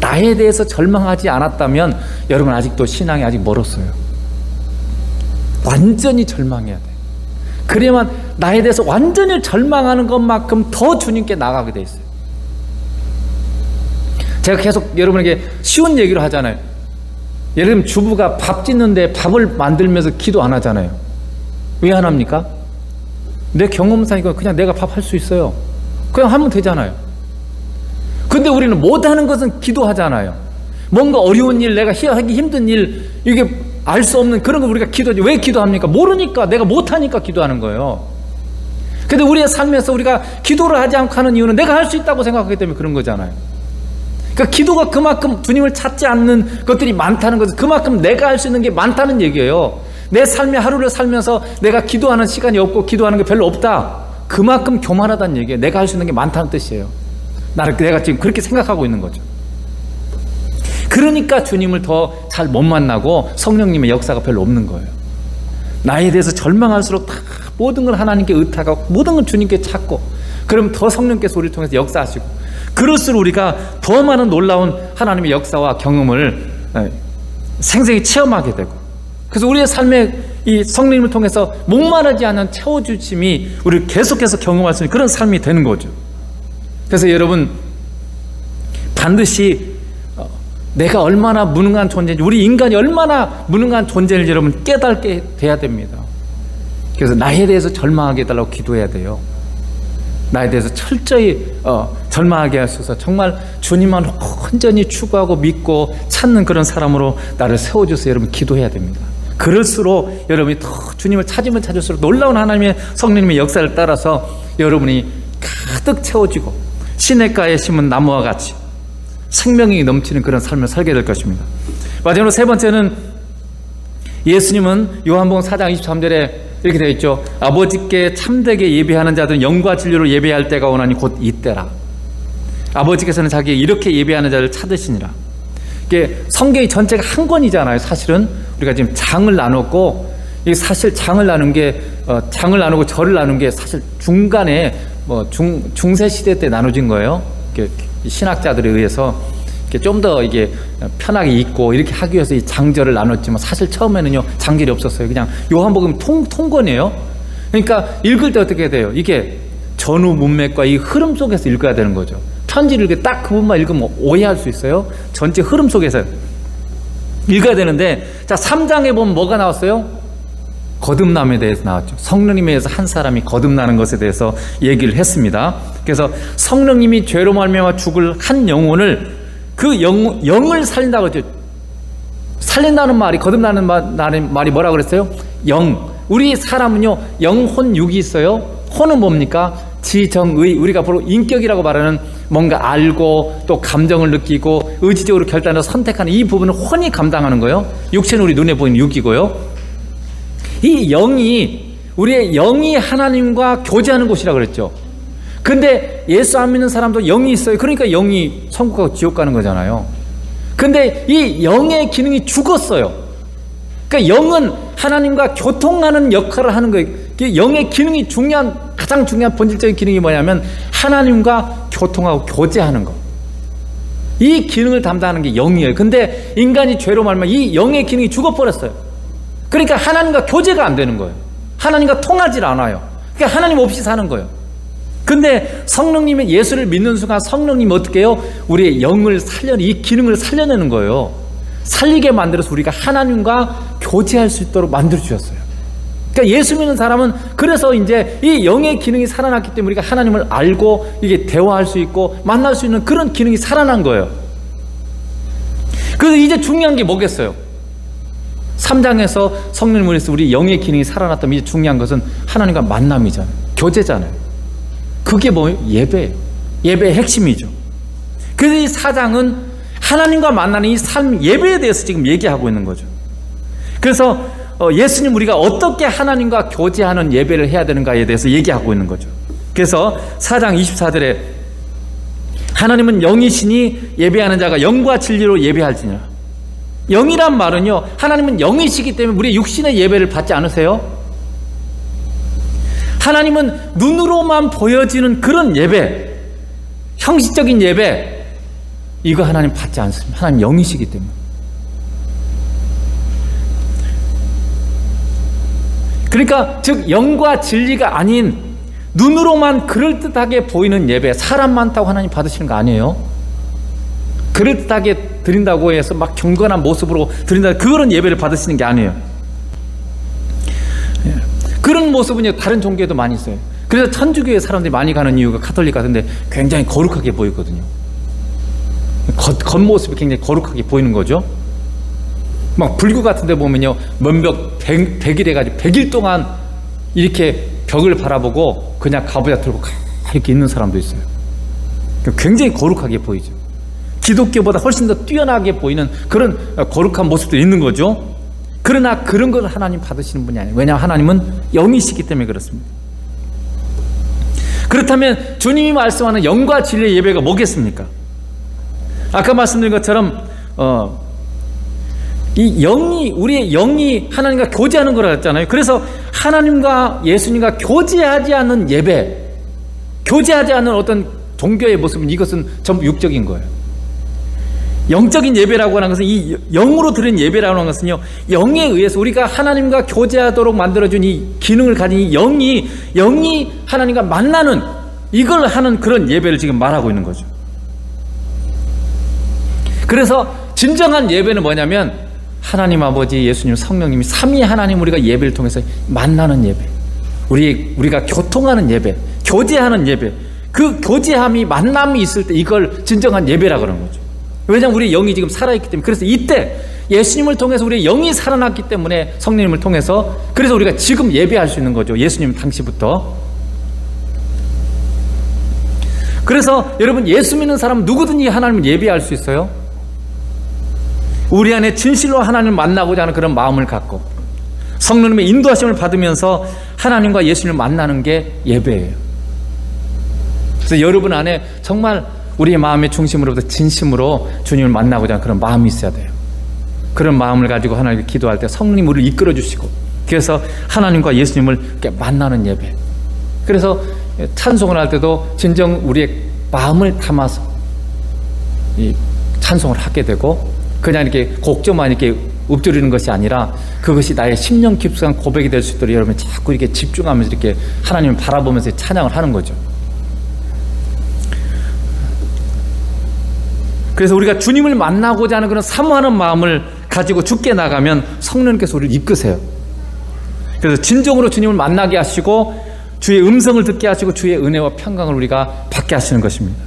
나에 대해서 절망하지 않았다면 여러분 아직도 신앙이 아직 멀었어요. 완전히 절망해야 돼. 그래야만 나에 대해서 완전히 절망하는 것만큼 더 주님께 나가게 돼 있어요. 제가 계속 여러분에게 쉬운 얘기를 하잖아요. 예를 들면 주부가 밥 짓는데 밥을 만들면서 기도 안 하잖아요. 왜 안 합니까? 내 경험상이니까 그냥 내가 밥 할 수 있어요. 그냥 하면 되잖아요. 근데 우리는 못하는 것은 기도하잖아요. 뭔가 어려운 일, 내가 하기 힘든 일, 이게 알 수 없는 그런 거 우리가 기도하지. 왜 기도합니까? 모르니까, 내가 못하니까 기도하는 거예요. 근데 우리의 삶에서 우리가 기도를 하지 않고 하는 이유는 내가 할 수 있다고 생각하기 때문에 그런 거잖아요. 그러니까 기도가 그만큼 주님을 찾지 않는 것들이 많다는 것은 그만큼 내가 할 수 있는 게 많다는 얘기예요. 내 삶의 하루를 살면서 내가 기도하는 시간이 없고 기도하는 게 별로 없다, 그만큼 교만하다는 얘기예요. 내가 할 수 있는 게 많다는 뜻이에요. 내가 지금 그렇게 생각하고 있는 거죠. 그러니까 주님을 더 잘 못 만나고 성령님의 역사가 별로 없는 거예요. 나에 대해서 절망할수록 다 모든 걸 하나님께 의탁하고 모든 걸 주님께 찾고, 그럼 더 성령께서 우리를 통해서 역사하시고, 그럴수록 우리가 더 많은 놀라운 하나님의 역사와 경험을 생생히 체험하게 되고, 그래서 우리의 삶에 이 성령님을 통해서 목마르지 않은 채워주심이 우리를 계속해서 경험할 수 있는 그런 삶이 되는 거죠. 그래서 여러분 반드시 내가 얼마나 무능한 존재인지, 우리 인간이 얼마나 무능한 존재인지 여러분 깨닫게 돼야 됩니다. 그래서 나에 대해서 절망하게 해달라고 기도해야 돼요. 나에 대해서 철저히 절망하게 하셔서 정말 주님만 온전히 추구하고 믿고 찾는 그런 사람으로 나를 세워주세요. 여러분 기도해야 됩니다. 그럴수록 여러분이 더 주님을 찾으면 찾을수록 놀라운 하나님의 성령님의 역사를 따라서 여러분이 가득 채워지고 시냇가에 심은 나무와 같이 생명이 넘치는 그런 삶을 살게 될 것입니다. 마지막으로 세 번째는, 예수님은 요한복음 4장 23절에 이렇게 되어 있죠. 아버지께 참되게 예배하는 자들은 영과 진리로 예배할 때가 오나니 곧 이때라. 아버지께서는 자기의 이렇게 예배하는 자를 찾으시니라. 이게 성경이 전체가 한 권이잖아요. 사실은 우리가 지금 장을 나눴고, 이 사실 장을 나눈 게 장을 나누고 절을 나눈 게 사실 중간에 중세 시대 때 나눠진 거예요. 신학자들에 의해서 좀 더 이게 편하게 읽고 이렇게 하기 위해서 이 장절을 나눴지만, 사실 처음에는요 장절이 없었어요. 그냥 요한복음 통권이에요. 그러니까 읽을 때 어떻게 돼요? 이게 전후 문맥과 이 흐름 속에서 읽어야 되는 거죠. 편지를 이렇게 딱 그 부분만 읽으면 오해할 수 있어요. 전체 흐름 속에서 읽어야 되는데, 자 3장에 보면 뭐가 나왔어요? 거듭남에 대해서 나왔죠. 성령님에 의해서 한 사람이 거듭나는 것에 대해서 얘기를 했습니다. 그래서 성령님이 죄로 말미암아 죽을 한 영혼을, 그 영을 살린다고 했죠. 살린다는 말이, 거듭나는 말이 뭐라고 그랬어요? 영. 우리 사람은요 영혼 육이 있어요. 혼은 뭡니까? 지정의, 우리가 바로 인격이라고 말하는 뭔가 알고 또 감정을 느끼고 의지적으로 결단해서 선택하는 이 부분을 혼이 감당하는 거예요. 육체는 우리 눈에 보이는 육이고요. 이 영이, 우리의 영이 하나님과 교제하는 곳이라고 그랬죠. 근데 예수 안 믿는 사람도 영이 있어요. 그러니까 영이 천국 가고 지옥 가는 거잖아요. 근데 이 영의 기능이 죽었어요. 그러니까 영은 하나님과 교통하는 역할을 하는 거예요. 영의 기능이 가장 중요한 본질적인 기능이 뭐냐면 하나님과 교통하고 교제하는 거. 이 기능을 담당하는 게 영이에요. 근데 인간이 죄로 말면 이 영의 기능이 죽어버렸어요. 그러니까 하나님과 교제가 안 되는 거예요. 하나님과 통하질 않아요. 그러니까 하나님 없이 사는 거예요. 근데 성령님의 예수를 믿는 순간 성령님이 어떻게 해요? 우리의 영을 이 기능을 살려내는 거예요. 살리게 만들어서 우리가 하나님과 교제할 수 있도록 만들어 주셨어요. 그러니까 예수 믿는 사람은 그래서 이제 이 영의 기능이 살아났기 때문에 우리가 하나님을 알고 이게 대화할 수 있고 만날 수 있는 그런 기능이 살아난 거예요. 그래서 이제 중요한 게 뭐겠어요? 3장에서 성령님을 해서 우리 영의 기능이 살아났다면 이제 중요한 것은 하나님과 만남이잖아요. 교제잖아요. 그게 뭐예요? 예배예요. 예배의 핵심이죠. 그래서 이 4장은 하나님과 만나는 이 삶, 예배에 대해서 지금 얘기하고 있는 거죠. 그래서 예수님 우리가 어떻게 하나님과 교제하는 예배를 해야 되는가에 대해서 얘기하고 있는 거죠. 그래서 4장 24절에 하나님은 영이시니 예배하는 자가 영과 진리로 예배할지니라. 영이란 말은요, 하나님은 영이시기 때문에 우리의 육신의 예배를 받지 않으세요? 하나님은 눈으로만 보여지는 그런 예배, 형식적인 예배, 이거 하나님 받지 않습니다. 하나님 영이시기 때문에. 그러니까 즉 영과 진리가 아닌 눈으로만 그럴듯하게 보이는 예배, 사람 많다고 하나님 받으시는 거 아니에요? 그럴듯하게 드린다고 해서 막 경건한 모습으로 드린다, 그런 예배를 받으시는 게 아니에요. 그런 모습은 다른 종교에도 많이 있어요. 그래서 천주교에 사람들이 많이 가는 이유가 가톨릭 같은데 굉장히 거룩하게 보이거든요. 겉모습이 굉장히 거룩하게 보이는 거죠. 막 불교 같은 데 보면요, 먼벽 100일 해가지고 100일 동안 이렇게 벽을 바라보고 그냥 가부좌 들고 이렇게 있는 사람도 있어요. 굉장히 거룩하게 보이죠. 기독교보다 훨씬 더 뛰어나게 보이는 그런 거룩한 모습도 있는 거죠. 그러나 그런 걸 하나님 받으시는 분이 아니에요. 왜냐하면 하나님은 영이시기 때문에 그렇습니다. 그렇다면 주님이 말씀하는 영과 진리의 예배가 뭐겠습니까? 아까 말씀드린 것처럼 이 영이, 우리의 영이 하나님과 교제하는 거라고 했잖아요. 그래서 하나님과 예수님과 교제하지 않는 예배, 교제하지 않는 어떤 종교의 모습은 이것은 전부 육적인 거예요. 영적인 예배라고 하는 것은 이 영으로 드리는 예배라고 하는 것은요, 영에 의해서 우리가 하나님과 교제하도록 만들어준 이 기능을 가진 이 영이 하나님과 만나는, 이걸 하는 그런 예배를 지금 말하고 있는 거죠. 그래서 진정한 예배는 뭐냐면 하나님 아버지, 예수님, 성령님이 삼위 하나님 우리가 예배를 통해서 만나는 예배, 우리가 교통하는 예배, 교제하는 예배, 그 교제함이, 만남이 있을 때 이걸 진정한 예배라고 그러는 거죠. 왜냐하면 우리의 영이 지금 살아있기 때문에. 그래서 이때 예수님을 통해서 우리의 영이 살아났기 때문에, 성령님을 통해서, 그래서 우리가 지금 예배할 수 있는 거죠. 예수님 당시부터. 그래서 여러분, 예수 믿는 사람 누구든지 하나님을 예배할 수 있어요. 우리 안에 진실로 하나님을 만나고자 하는 그런 마음을 갖고 성령님의 인도하심을 받으면서 하나님과 예수님을 만나는 게 예배예요. 그래서 여러분 안에 정말 우리의 마음의 중심으로부터 진심으로 주님을 만나고자 하는 그런 마음이 있어야 돼요. 그런 마음을 가지고 하나님께 기도할 때 성령님 우리를 이끌어 주시고, 그래서 하나님과 예수님을 이렇게 만나는 예배. 그래서 찬송을 할 때도 진정 우리의 마음을 담아서 이 찬송을 하게 되고, 그냥 이렇게 곡조만 이렇게 읊조리는 것이 아니라 그것이 나의 심령 깊숙한 고백이 될 수 있도록 여러분 자꾸 이렇게 집중하면서 이렇게 하나님을 바라보면서 찬양을 하는 거죠. 그래서 우리가 주님을 만나고자 하는 그런 사모하는 마음을 가지고 주께 나가면 성령님께서 우리를 이끄세요. 그래서 진정으로 주님을 만나게 하시고 주의 음성을 듣게 하시고 주의 은혜와 평강을 우리가 받게 하시는 것입니다.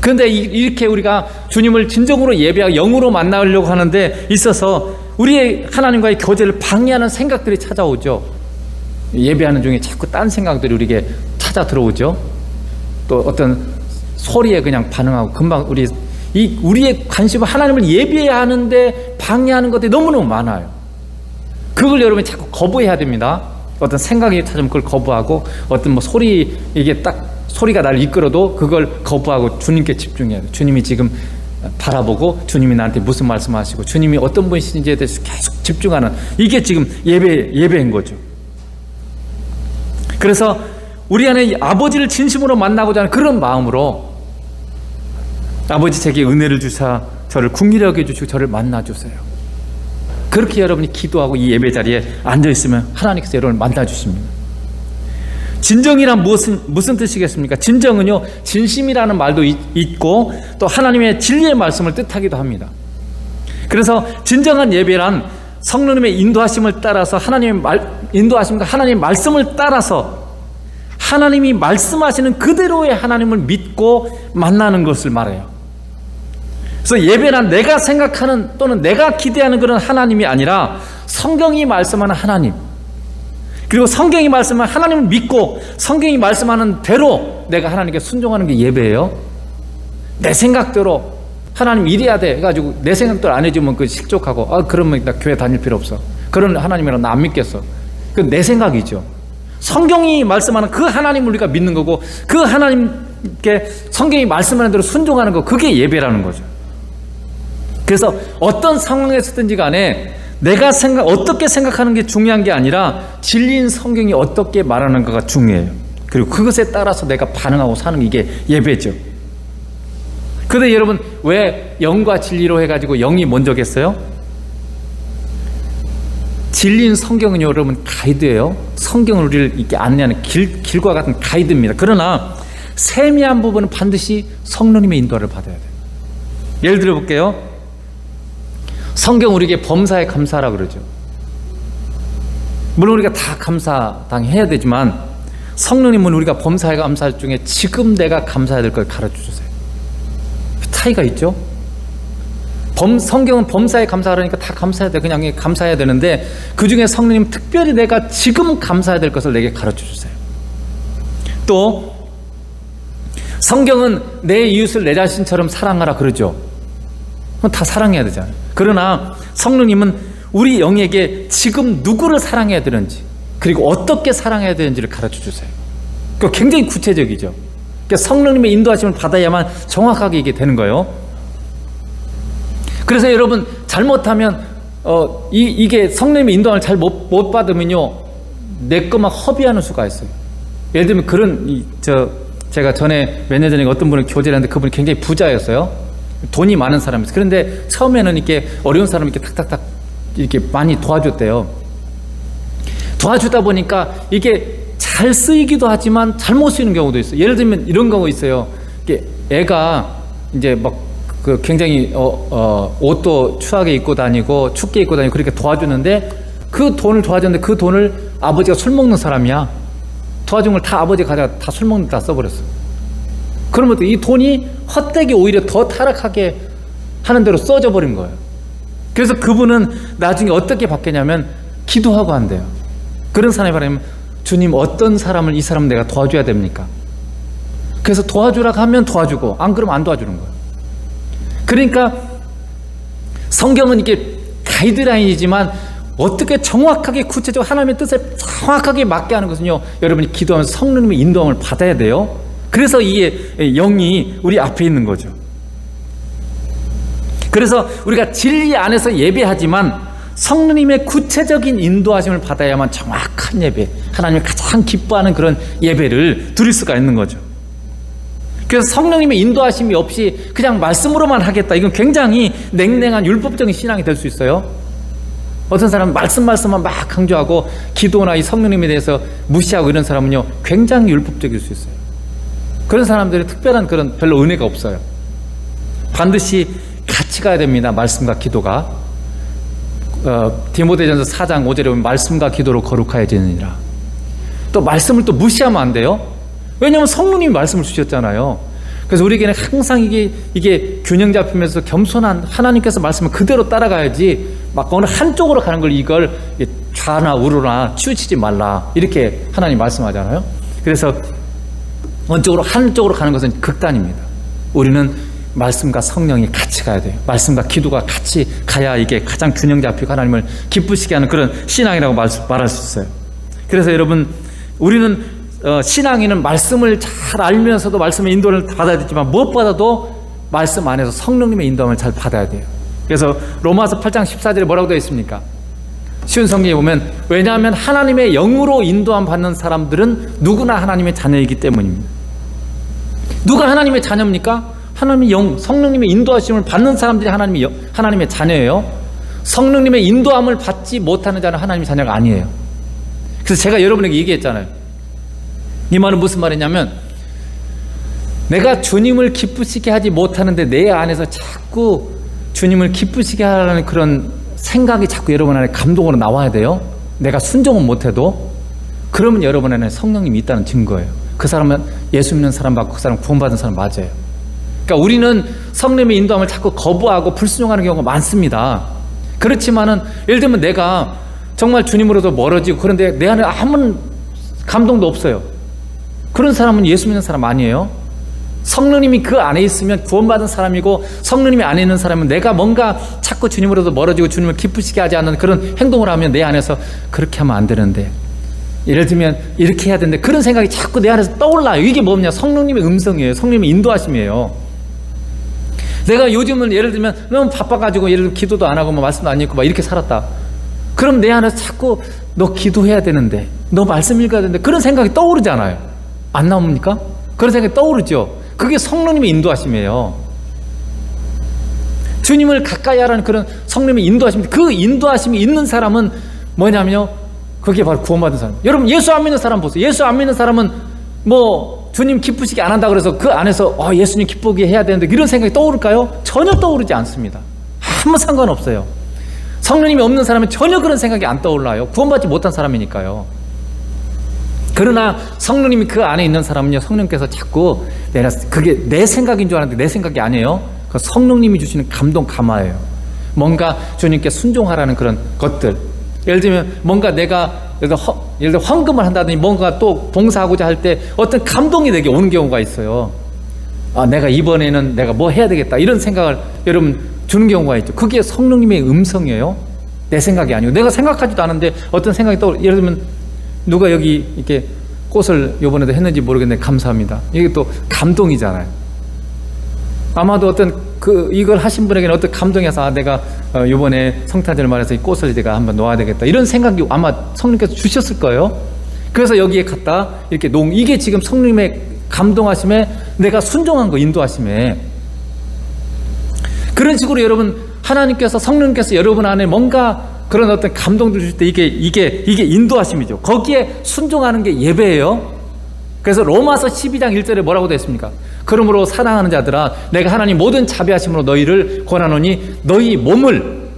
그런데 이렇게 우리가 주님을 진정으로 예배하고 영으로 만나려고 하는데 있어서 우리의 하나님과의 교제를 방해하는 생각들이 찾아오죠. 예배하는 중에 자꾸 딴 생각들이 우리에게 찾아 들어오죠. 또 어떤 소리에 그냥 반응하고, 금방 우리의 관심은 하나님을 예배해야 하는데 방해하는 것들이 너무너무 많아요. 그걸 여러분이 자꾸 거부해야 됩니다. 어떤 생각이 찾으면 그걸 거부하고, 어떤 소리, 이게 딱 소리가 나를 이끌어도 그걸 거부하고 주님께 집중해야 돼요. 주님이 지금 바라보고 주님이 나한테 무슨 말씀하시고 주님이 어떤 분이신지에 대해서 계속 집중하는, 이게 지금 예배인 거죠. 그래서 우리 안에 아버지를 진심으로 만나고자 하는 그런 마음으로 아버지 제게 은혜를 주사 저를 긍휼히 여겨주시고 저를 만나주세요. 그렇게 여러분이 기도하고 이 예배 자리에 앉아있으면 하나님께서 여러분을 만나주십니다. 진정이란 무슨 뜻이겠습니까? 진정은요, 진심이라는 말도 있고 또 하나님의 진리의 말씀을 뜻하기도 합니다. 그래서 진정한 예배란 성령님의 인도하심을 따라서 인도하심과 하나님의 말씀을 따라서 하나님이 말씀하시는 그대로의 하나님을 믿고 만나는 것을 말해요. 그래서 예배란 내가 생각하는 또는 내가 기대하는 그런 하나님이 아니라 성경이 말씀하는 하나님, 그리고 성경이 말씀하는 하나님을 믿고 성경이 말씀하는 대로 내가 하나님께 순종하는 게 예배예요. 내 생각대로 하나님 이래야 돼 해가지고 내 생각대로 안 해주면 그 실족하고 그러면 나 교회 다닐 필요 없어, 그런 하나님이랑 나 안 믿겠어, 그 내 생각이죠. 성경이 말씀하는 그 하나님을 우리가 믿는 거고 그 하나님께 성경이 말씀하는 대로 순종하는 거, 그게 예배라는 거죠. 그래서 어떤 상황에서든지 간에 내가 어떻게 생각하는 게 중요한 게 아니라 진리인 성경이 어떻게 말하는가가 중요해요. 그리고 그것에 따라서 내가 반응하고 사는 게 이게 예배죠. 그런데 여러분, 왜 영과 진리로 해가지고 영이 먼저겠어요? 진리인 성경은 여러분 가이드예요. 성경을 우리를 이렇게 안내하는 길과 같은 가이드입니다. 그러나 세미한 부분은 반드시 성령님의 인도를 받아야 돼요. 예를 들어 볼게요. 성경 우리에게 범사에 감사하라 그러죠. 물론 우리가 다 감사당해야 되지만 성령님은 우리가 범사에 감사할 중에 지금 내가 감사해야 될 걸 가르쳐 주세요. 차이가 있죠. 성경은 범사에 감사하라니까 다 감사해야 돼, 그냥 감사해야 되는데 그 중에 성령님 특별히 내가 지금 감사해야 될 것을 내게 가르쳐 주세요. 또 성경은 내 이웃을 내 자신처럼 사랑하라 그러죠. 다 사랑해야 되잖아요. 그러나 성령님은 우리 영에게 지금 누구를 사랑해야 되는지 그리고 어떻게 사랑해야 되는지를 가르쳐 주세요. 그러니까 굉장히 구체적이죠. 그러니까 성령님의 인도하심을 받아야만 정확하게 이게 되는 거예요. 그래서 여러분, 잘못하면 이게 성령님의 인도함을 잘 못 받으면요, 내 것만 허비하는 수가 있어요. 예를 들면 제가 전에 몇 년 전에 어떤 분을 교제를 했는데 그분이 굉장히 부자였어요. 돈이 많은 사람이었어요. 그런데 처음에는 이렇게 어려운 사람 이렇게 탁탁탁 이렇게 많이 도와줬대요. 도와주다 보니까 이게 잘 쓰이기도 하지만 잘못 쓰이는 경우도 있어요. 예를 들면 이런 경우 있어요. 이게 애가 이제 막 굉장히 옷도 추하게 입고 다니고 춥게 입고 다니고 그렇게 도와주는데 그 돈을 도와줬는데 그 돈을 아버지가 술 먹는 사람이야. 도와준 걸 다 아버지가 가져가 다 술 먹는 데 다 써버렸어. 그러면 또 이 돈이 헛되게 오히려 더 타락하게 하는 대로 써져 버린 거예요. 그래서 그분은 나중에 어떻게 바뀌냐면 기도하고 한대요. 그런 사람이 말하면, 주님, 어떤 사람을 이 사람 내가 도와줘야 됩니까? 그래서 도와주라고 하면 도와주고 안 그러면 안 도와주는 거예요. 그러니까 성경은 이게 가이드라인이지만 어떻게 정확하게 구체적으로 하나님의 뜻에 정확하게 맞게 하는 것은요, 여러분이 기도하면서 성령님의 인도함을 받아야 돼요. 그래서 이게 영이 우리 앞에 있는 거죠. 그래서 우리가 진리 안에서 예배하지만 성령님의 구체적인 인도하심을 받아야만 정확한 예배, 하나님이 가장 기뻐하는 그런 예배를 드릴 수가 있는 거죠. 그래서 성령님의 인도하심이 없이 그냥 말씀으로만 하겠다, 이건 굉장히 냉랭한 율법적인 신앙이 될 수 있어요. 어떤 사람은 말씀만 막 강조하고 기도나 이 성령님에 대해서 무시하고 이런 사람은요, 굉장히 율법적일 수 있어요. 그런 사람들이 특별한 그런 별로 은혜가 없어요. 반드시 같이 가야 됩니다. 말씀과 기도가. 디모데전서 4장 5절에 보면 말씀과 기도로 거룩하여지느니라. 또 말씀을 또 무시하면 안 돼요. 왜냐하면 성령님이 말씀을 주셨잖아요. 그래서 우리에게는 항상 이게 균형 잡히면서 겸손한 하나님께서 말씀을 그대로 따라가야지 막 어느 한쪽으로 가는 걸 이걸 좌나 우로나 치우치지 말라, 이렇게 하나님 말씀하잖아요. 그래서 한쪽으로 가는 것은 극단입니다. 우리는 말씀과 성령이 같이 가야 돼요. 말씀과 기도가 같이 가야 이게 가장 균형 잡히고 하나님을 기쁘시게 하는 그런 신앙이라고 말할 수 있어요. 그래서 여러분, 우리는 신앙인은 말씀을 잘 알면서도 말씀의 인도를 받아야 되지만 무엇보다도 말씀 안에서 성령님의 인도함을 잘 받아야 돼요. 그래서 로마서 8장 14절에 뭐라고 되어 있습니까? 쉬운 성경에 보면, 왜냐하면 하나님의 영으로 인도함 받는 사람들은 누구나 하나님의 자녀이기 때문입니다. 누가 하나님의 자녀입니까? 하나님의 영, 성령님의 인도하심을 받는 사람들이 하나님의 자녀예요. 성령님의 인도함을 받지 못하는 자는 하나님의 자녀가 아니에요. 그래서 제가 여러분에게 얘기했잖아요. 이 말은 무슨 말이냐면, 내가 주님을 기쁘시게 하지 못하는데 내 안에서 자꾸 주님을 기쁘시게 하라는 그런 생각이 자꾸 여러분 안에 감동으로 나와야 돼요. 내가 순종은 못해도. 그러면 여러분 안에 성령님이 있다는 증거예요. 그 사람은 예수 믿는 사람 받고 그 사람 구원받은 사람 맞아요. 그러니까 우리는 성령의 인도함을 자꾸 거부하고 불순종하는 경우가 많습니다. 그렇지만은 예를 들면 내가 정말 주님으로도 멀어지고 그런데 내 안에 아무 감동도 없어요. 그런 사람은 예수 믿는 사람 아니에요. 성령님이 그 안에 있으면 구원받은 사람이고, 성령님이 안에 있는 사람은 내가 뭔가 자꾸 주님으로도 멀어지고 주님을 기쁘시게 하지 않는 그런 행동을 하면 내 안에서 그렇게 하면 안 되는데, 예를 들면 이렇게 해야 되는데 그런 생각이 자꾸 내 안에서 떠올라요. 이게 뭐냐? 성령님의 음성이에요. 성령님의 인도하심이에요. 내가 요즘은 예를 들면 너무 바빠가지고 예를 들면 기도도 안 하고 뭐 말씀도 안 읽고 막 이렇게 살았다. 그럼 내 안에서 자꾸 너 기도해야 되는데, 너 말씀 읽어야 되는데 그런 생각이 떠오르잖아요. 안 나옵니까? 그런 생각이 떠오르죠. 그게 성령님의 인도하심이에요. 주님을 가까이 하라는 그런 성령님의 인도하심. 그 인도하심이 있는 사람은 뭐냐면요, 그게 바로 구원받은 사람. 여러분 예수 안 믿는 사람 보세요. 예수 안 믿는 사람은 뭐 주님 기쁘시게 안 한다 그래서 그 안에서 예수님 기쁘게 해야 되는데 이런 생각이 떠오를까요? 전혀 떠오르지 않습니다. 아무 상관없어요. 성령님이 없는 사람은 전혀 그런 생각이 안 떠올라요. 구원받지 못한 사람이니까요. 그러나 성령님이 그 안에 있는 사람은요, 성령께서 자꾸 그게 내 생각인 줄 알았는데 내 생각이 아니에요. 그 성령님이 주시는 감동 감화예요. 뭔가 주님께 순종하라는 그런 것들. 예를 들면 뭔가 내가 예를 들어 헌금을 한다든지 뭔가 또 봉사하고자 할 때 어떤 감동이 내게 오는 경우가 있어요. 내가 이번에는 내가 뭐 해야 되겠다 이런 생각을 여러분 주는 경우가 있죠. 그게 성령님의 음성이에요. 내 생각이 아니고, 내가 생각하지도 않은데 어떤 생각이 떠오르. 예를 들면 누가 여기 이렇게 꽃을 이번에도 했는지 모르겠는데 감사합니다. 이게 또 감동이잖아요. 아마도 어떤 이걸 하신 분에게는 어떤 감동해서 내가 이번에 성탄절 말해서 이 꽃을 제가 한번 놓아야 되겠다 이런 생각이 아마 성령께서 주셨을 거예요. 그래서 여기에 갖다 이렇게 이게 지금 성령님의 감동하심에 내가 순종한 거, 인도하심에. 그런 식으로 여러분 하나님께서, 성령님께서 여러분 안에 뭔가 그런 어떤 감동들 주실 때 이게 인도하심이죠. 거기에 순종하는 게 예배예요. 그래서 로마서 12장 1절에 뭐라고 되어 있습니까? 그러므로 사랑하는 자들아, 내가 하나님 모든 자비하심으로 너희를 권하노니 너희 몸을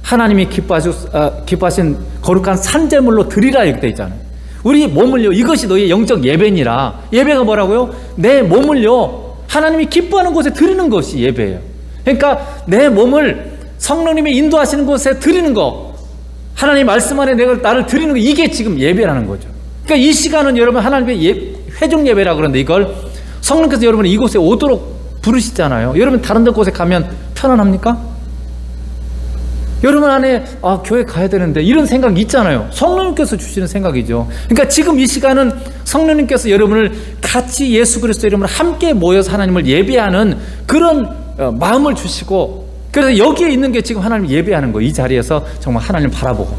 하나님이 기뻐하신 거룩한 산제물로 드리라 이렇게 되어 있잖아요. 우리 몸을요, 이것이 너희의 영적 예배니라. 예배가 뭐라고요? 내 몸을요 하나님이 기뻐하는 곳에 드리는 것이 예배예요. 그러니까 내 몸을 성령님이 인도하시는 곳에 드리는 거, 하나님 말씀 안에 나를 드리는 거, 이게 지금 예배라는 거죠. 그러니까 이 시간은 여러분 하나님의 회중 예배라고 그러는데, 이걸 성령께서 여러분이 이곳에 오도록 부르시잖아요. 여러분 다른 곳에 가면 편안합니까? 여러분 안에 교회 가야 되는데 이런 생각이 있잖아요. 성령님께서 주시는 생각이죠. 그러니까 지금 이 시간은 성령님께서 여러분을 같이 예수 그리스도 이름으로 함께 모여서 하나님을 예배하는 그런 마음을 주시고, 그래서 여기에 있는 게 지금 하나님 예배하는 거예요. 이 자리에서 정말 하나님 바라보고,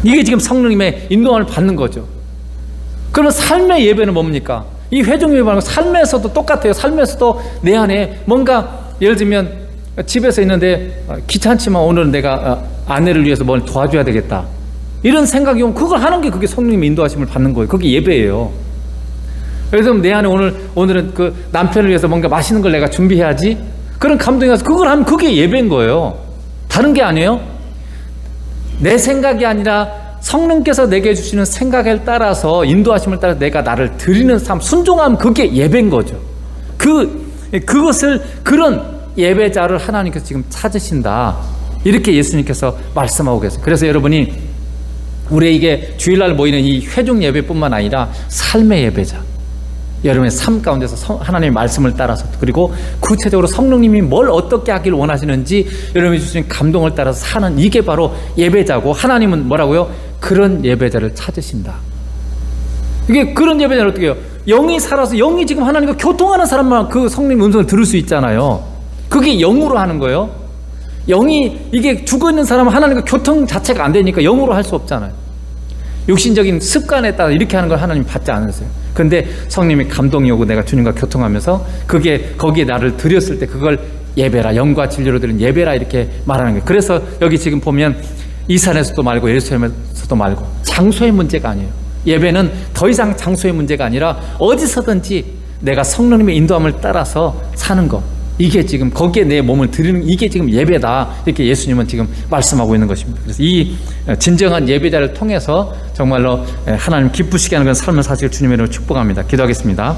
이게 지금 성령님의 인도함을 받는 거죠. 그러면 삶의 예배는 뭡니까? 이 회중 예배는 삶에서도 똑같아요. 삶에서도 내 안에 뭔가, 예를 들면 집에서 있는데 귀찮지만 오늘은 내가 아내를 위해서 뭘 도와줘야 되겠다 이런 생각이 오면 그걸 하는 게, 그게 성령님의 인도하심을 받는 거예요. 그게 예배예요. 예를 들면 내 안에 오늘은 그 남편을 위해서 뭔가 맛있는 걸 내가 준비해야지, 그런 감동이 와서 그걸 하면 그게 예배인 거예요. 다른 게 아니에요. 내 생각이 아니라 성령께서 내게 주시는 생각에 따라서, 인도하심을 따라서 내가 나를 드리는 삶, 순종하면 그게 예배인 거죠. 그것을, 그런 예배자를 하나님께서 지금 찾으신다, 이렇게 예수님께서 말씀하고 계세요. 그래서 여러분이 우리에게 주일날 모이는 이 회중 예배뿐만 아니라 삶의 예배자, 여러분의 삶 가운데서 하나님의 말씀을 따라서, 그리고 구체적으로 성령님이 뭘 어떻게 하기를 원하시는지 여러분이 주신 감동을 따라서 사는, 이게 바로 예배자고, 하나님은 뭐라고요? 그런 예배자를 찾으신다. 이게 그런 예배자는 어떻게 해요? 영이 살아서, 영이 지금 하나님과 교통하는 사람만 그 성령님 음성을 들을 수 있잖아요. 그게 영으로 하는 거예요. 영이, 이게 죽어있는 사람은 하나님과 교통 자체가 안 되니까 영으로 할 수 없잖아요. 육신적인 습관에 따라 이렇게 하는 걸 하나님 받지 않으세요. 근데 성령님이 감동이 오고 내가 주님과 교통하면서 그게 거기에 나를 드렸을 때 그걸 예배라, 영과 진리로 드린 예배라 이렇게 말하는 거예요. 그래서 여기 지금 보면 이 산에서도 말고 예루살렘에서도 말고 장소의 문제가 아니에요. 예배는 더 이상 장소의 문제가 아니라 어디서든지 내가 성령님의 인도함을 따라서 사는 것, 이게 지금 거기에 내 몸을 드리는, 이게 지금 예배다, 이렇게 예수님은 지금 말씀하고 있는 것입니다. 그래서 이 진정한 예배자를 통해서 정말로 하나님 기쁘시게 하는 그런 삶을 사실 주님의 이름으로 축복합니다. 기도하겠습니다.